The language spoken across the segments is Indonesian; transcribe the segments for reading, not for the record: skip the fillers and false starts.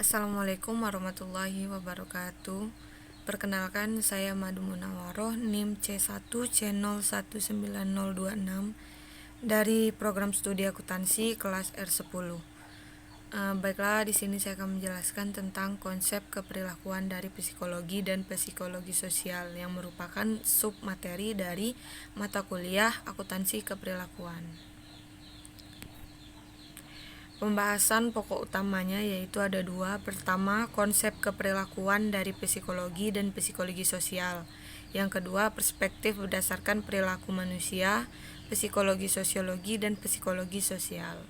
Assalamualaikum warahmatullahi wabarakatuh. Perkenalkan, saya Madu Munawaroh, NIM C1C019026 dari program studi akuntansi kelas R10. Baiklah, di sini saya akan menjelaskan tentang konsep keperilakuan dari psikologi dan psikologi sosial yang merupakan sub materi dari mata kuliah akuntansi keperilakuan. Pembahasan pokok utamanya yaitu ada dua. Pertama, konsep keperilakuan dari psikologi dan psikologi sosial. Yang kedua, perspektif berdasarkan perilaku manusia, psikologi sosiologi, dan psikologi sosial.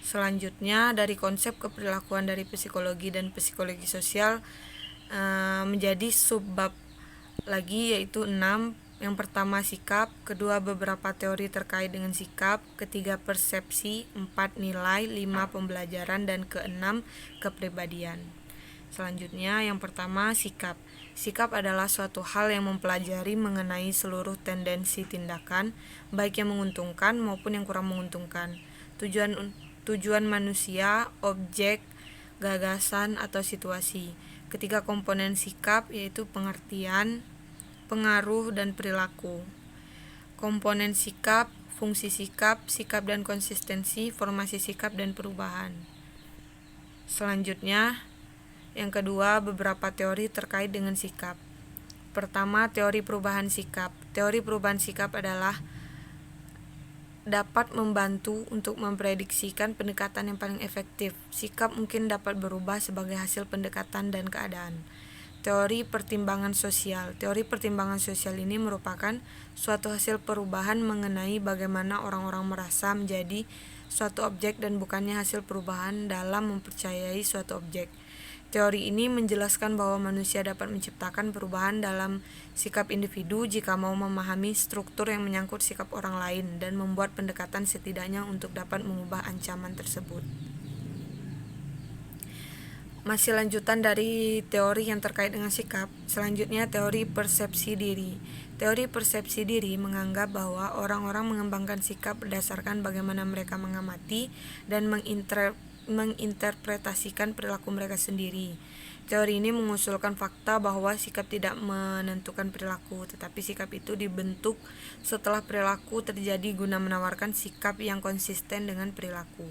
Selanjutnya, dari konsep keperilakuan dari psikologi dan psikologi sosial menjadi subbab lagi, yaitu 6. Yang pertama, sikap. Kedua, beberapa teori terkait dengan sikap. Ketiga, persepsi. 4, nilai. 5, pembelajaran. Dan keenam, kepribadian. Selanjutnya, yang pertama, sikap. Sikap adalah suatu hal yang mempelajari mengenai seluruh tendensi tindakan, baik yang menguntungkan maupun yang kurang menguntungkan. Tujuan manusia, objek, gagasan, atau situasi. Ketiga komponen sikap yaitu pengertian, pengaruh, dan perilaku. Komponen sikap, fungsi sikap, sikap dan konsistensi, formasi sikap dan perubahan. Selanjutnya, yang kedua, beberapa teori terkait dengan sikap. Pertama, teori perubahan sikap. Teori perubahan sikap adalah dapat membantu untuk memprediksikan pendekatan yang paling efektif. Sikap mungkin dapat berubah sebagai hasil pendekatan dan keadaan. Teori pertimbangan sosial. Teori pertimbangan sosial ini merupakan suatu hasil perubahan mengenai bagaimana orang-orang merasa menjadi suatu objek dan bukannya hasil perubahan dalam mempercayai suatu objek. Teori ini menjelaskan bahwa manusia dapat menciptakan perubahan dalam sikap individu jika mau memahami struktur yang menyangkut sikap orang lain dan membuat pendekatan setidaknya untuk dapat mengubah ancaman tersebut. Masih lanjutan dari teori yang terkait dengan sikap. Selanjutnya, teori persepsi diri. Teori persepsi diri menganggap bahwa orang-orang mengembangkan sikap berdasarkan bagaimana mereka mengamati dan menginterpretasikan perilaku mereka sendiri. Teori ini mengusulkan fakta bahwa sikap tidak menentukan perilaku, tetapi sikap itu dibentuk setelah perilaku terjadi guna menawarkan sikap yang konsisten dengan perilaku.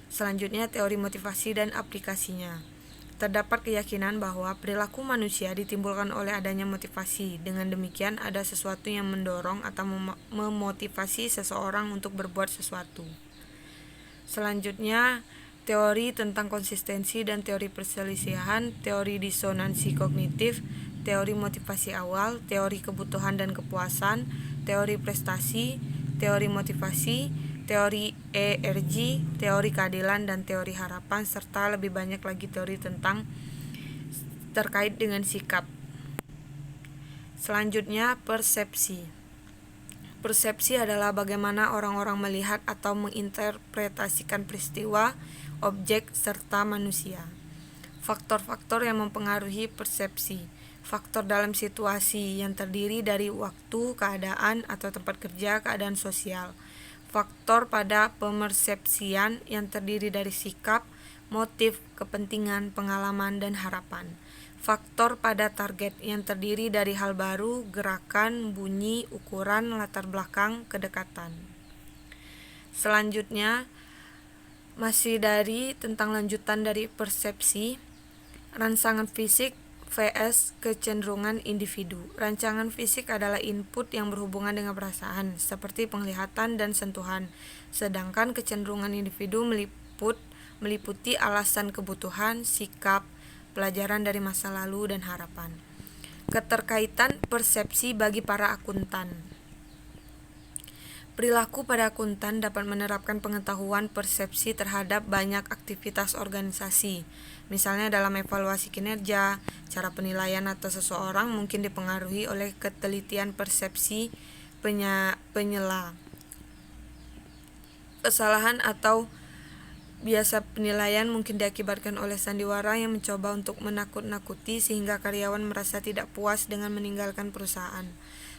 Selanjutnya, teori motivasi dan aplikasinya. Terdapat keyakinan bahwa perilaku manusia ditimbulkan oleh adanya motivasi. Dengan demikian, ada sesuatu yang mendorong atau memotivasi seseorang untuk berbuat sesuatu. Selanjutnya, teori tentang konsistensi dan teori perselisihan, teori disonansi kognitif, teori motivasi awal, teori kebutuhan dan kepuasan, teori prestasi, teori motivasi, teori ERG, teori keadilan, dan teori harapan, serta lebih banyak lagi teori tentang terkait dengan sikap. Selanjutnya, persepsi. Persepsi adalah bagaimana orang-orang melihat atau menginterpretasikan peristiwa, objek, serta manusia. Faktor-faktor yang mempengaruhi persepsi. Faktor dalam situasi yang terdiri dari waktu, keadaan, atau tempat kerja, keadaan sosial. Faktor pada pemersepsian yang terdiri dari sikap, motif, kepentingan, pengalaman, dan harapan. Faktor pada target yang terdiri dari hal baru, gerakan, bunyi, ukuran, latar belakang, kedekatan. Selanjutnya, masih dari tentang lanjutan dari persepsi, rangsangan fisik vs kecenderungan individu. Rancangan fisik adalah input yang berhubungan dengan perasaan, seperti penglihatan dan sentuhan, sedangkan kecenderungan individu meliputi alasan kebutuhan, sikap, pelajaran dari masa lalu, dan harapan. Keterkaitan persepsi bagi para akuntan. Perilaku pada akuntan dapat menerapkan pengetahuan persepsi terhadap banyak aktivitas organisasi. Misalnya dalam evaluasi kinerja, cara penilaian atau seseorang mungkin dipengaruhi oleh ketelitian persepsi penyela. Kesalahan atau biasa penilaian mungkin diakibatkan oleh sandiwara yang mencoba untuk menakut-nakuti sehingga karyawan merasa tidak puas dengan meninggalkan perusahaan.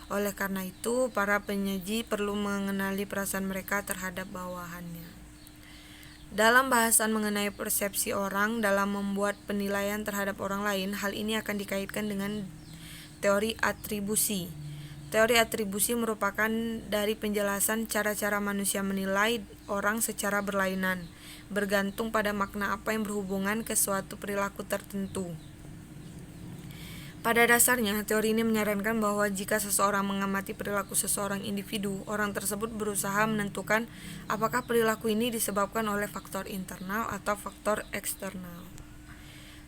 Oleh karena itu, para penyaji perlu mengenali perasaan mereka terhadap bawahannya. Dalam bahasan mengenai persepsi orang dalam membuat penilaian terhadap orang lain, hal ini akan dikaitkan dengan teori atribusi. Teori atribusi merupakan dari penjelasan cara-cara manusia menilai orang secara berlainan, bergantung pada makna apa yang berhubungan ke suatu perilaku tertentu. Pada dasarnya, teori ini menyarankan bahwa jika seseorang mengamati perilaku seseorang individu, orang tersebut berusaha menentukan apakah perilaku ini disebabkan oleh faktor internal atau faktor eksternal.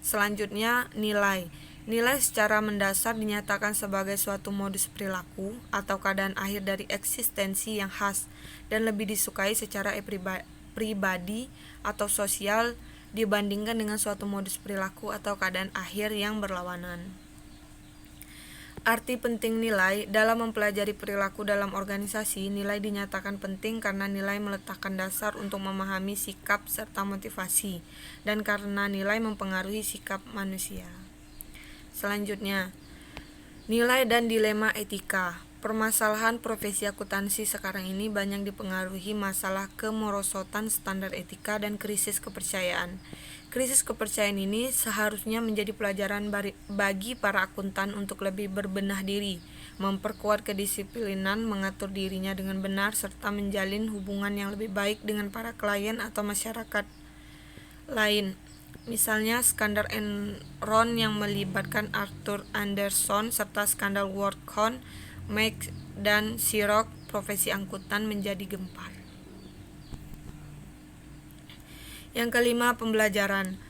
Selanjutnya, nilai. Nilai secara mendasar dinyatakan sebagai suatu modus perilaku atau keadaan akhir dari eksistensi yang khas dan lebih disukai secara pribadi atau sosial dibandingkan dengan suatu modus perilaku atau keadaan akhir yang berlawanan. Arti penting nilai dalam mempelajari perilaku dalam organisasi. Nilai dinyatakan penting karena nilai meletakkan dasar untuk memahami sikap serta motivasi, dan karena nilai mempengaruhi sikap manusia. Selanjutnya, nilai dan dilema etika. Permasalahan profesi akuntansi sekarang ini banyak dipengaruhi masalah kemerosotan standar etika dan krisis kepercayaan. Krisis kepercayaan ini seharusnya menjadi pelajaran bagi para akuntan untuk lebih berbenah diri, memperkuat kedisiplinan, mengatur dirinya dengan benar, serta menjalin hubungan yang lebih baik dengan para klien atau masyarakat lain. Misalnya skandal Enron yang melibatkan Arthur Andersen serta skandal WorldCon, Max dan Xerox, profesi akuntan menjadi gempar. Yang kelima, pembelajaran.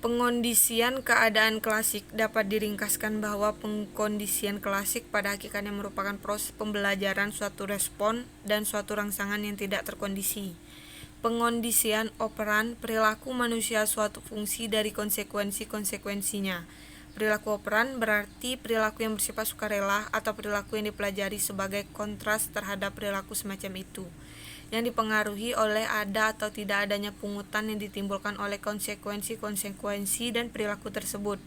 Pengkondisian keadaan klasik dapat diringkaskan bahwa pengkondisian klasik pada hakikatnya merupakan proses pembelajaran suatu respon dan suatu rangsangan yang tidak terkondisi. Pengkondisian operan perilaku manusia suatu fungsi dari konsekuensi-konsekuensinya. Perilaku operan berarti perilaku yang bersifat sukarela atau perilaku yang dipelajari sebagai kontras terhadap perilaku semacam itu, yang dipengaruhi oleh ada atau tidak adanya pungutan yang ditimbulkan oleh konsekuensi-konsekuensi dan perilaku tersebut.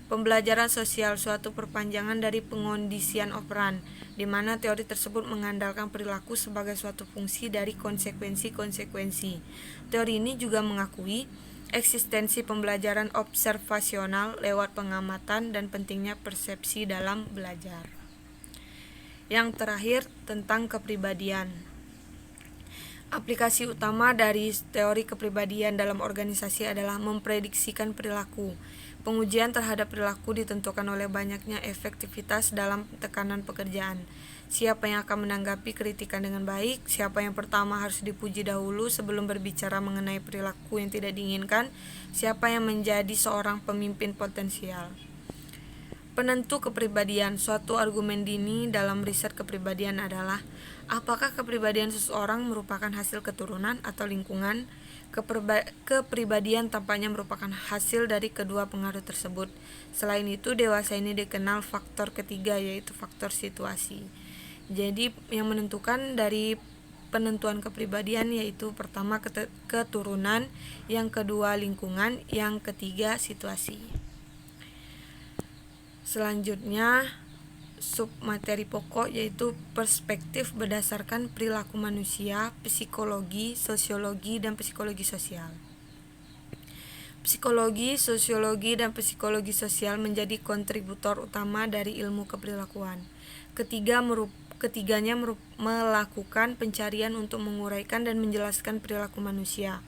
Pembelajaran sosial suatu perpanjangan dari pengkondisian operan, di mana teori tersebut mengandalkan perilaku sebagai suatu fungsi dari konsekuensi-konsekuensi. Teori ini juga mengakui eksistensi pembelajaran observasional lewat pengamatan dan pentingnya persepsi dalam belajar. Yang terakhir, tentang kepribadian. Aplikasi utama dari teori kepribadian dalam organisasi adalah memprediksikan perilaku. Pengujian terhadap perilaku ditentukan oleh banyaknya efektivitas dalam tekanan pekerjaan. Siapa yang akan menanggapi kritikan dengan baik, siapa yang pertama harus dipuji dahulu sebelum berbicara mengenai perilaku yang tidak diinginkan, siapa yang menjadi seorang pemimpin potensial. Penentu kepribadian. Suatu argumen dini dalam riset kepribadian adalah apakah kepribadian seseorang merupakan hasil keturunan atau lingkungan. Kepribadian tampaknya merupakan hasil dari kedua pengaruh tersebut. Selain itu, dewasa ini dikenal faktor ketiga, yaitu faktor situasi. Jadi yang menentukan dari penentuan kepribadian yaitu pertama keturunan, yang kedua lingkungan, yang ketiga situasi. Selanjutnya, submateri pokok yaitu perspektif berdasarkan perilaku manusia, psikologi, sosiologi, dan psikologi sosial. Psikologi, sosiologi, dan psikologi sosial menjadi kontributor utama dari ilmu keperilakuan. Ketiganya melakukan pencarian untuk menguraikan dan menjelaskan perilaku manusia.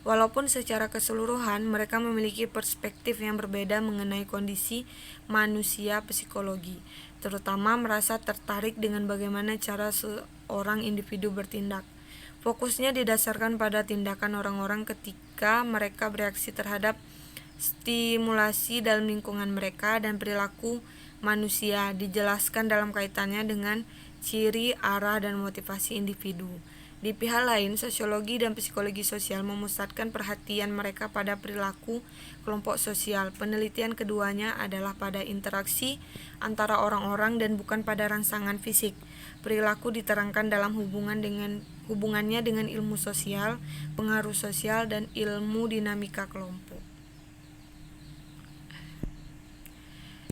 Walaupun secara keseluruhan mereka memiliki perspektif yang berbeda mengenai kondisi manusia psikologi, terutama merasa tertarik dengan bagaimana cara seorang individu bertindak. Fokusnya didasarkan pada tindakan orang-orang ketika mereka bereaksi terhadap stimulasi dalam lingkungan mereka, dan perilaku manusia dijelaskan dalam kaitannya dengan ciri, arah, dan motivasi individu. Di pihak lain, sosiologi dan psikologi sosial memusatkan perhatian mereka pada perilaku kelompok sosial. Penelitian keduanya adalah pada interaksi antara orang-orang dan bukan pada rangsangan fisik. Perilaku diterangkan dalam hubungannya dengan ilmu sosial, pengaruh sosial, dan ilmu dinamika kelompok.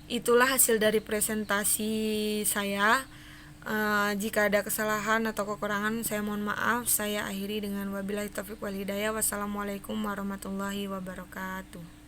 Itulah hasil dari presentasi saya. Jika ada kesalahan atau kekurangan, saya mohon maaf. Saya akhiri dengan wabillahi taufiq wal hidayah. Wassalamualaikum warahmatullahi wabarakatuh.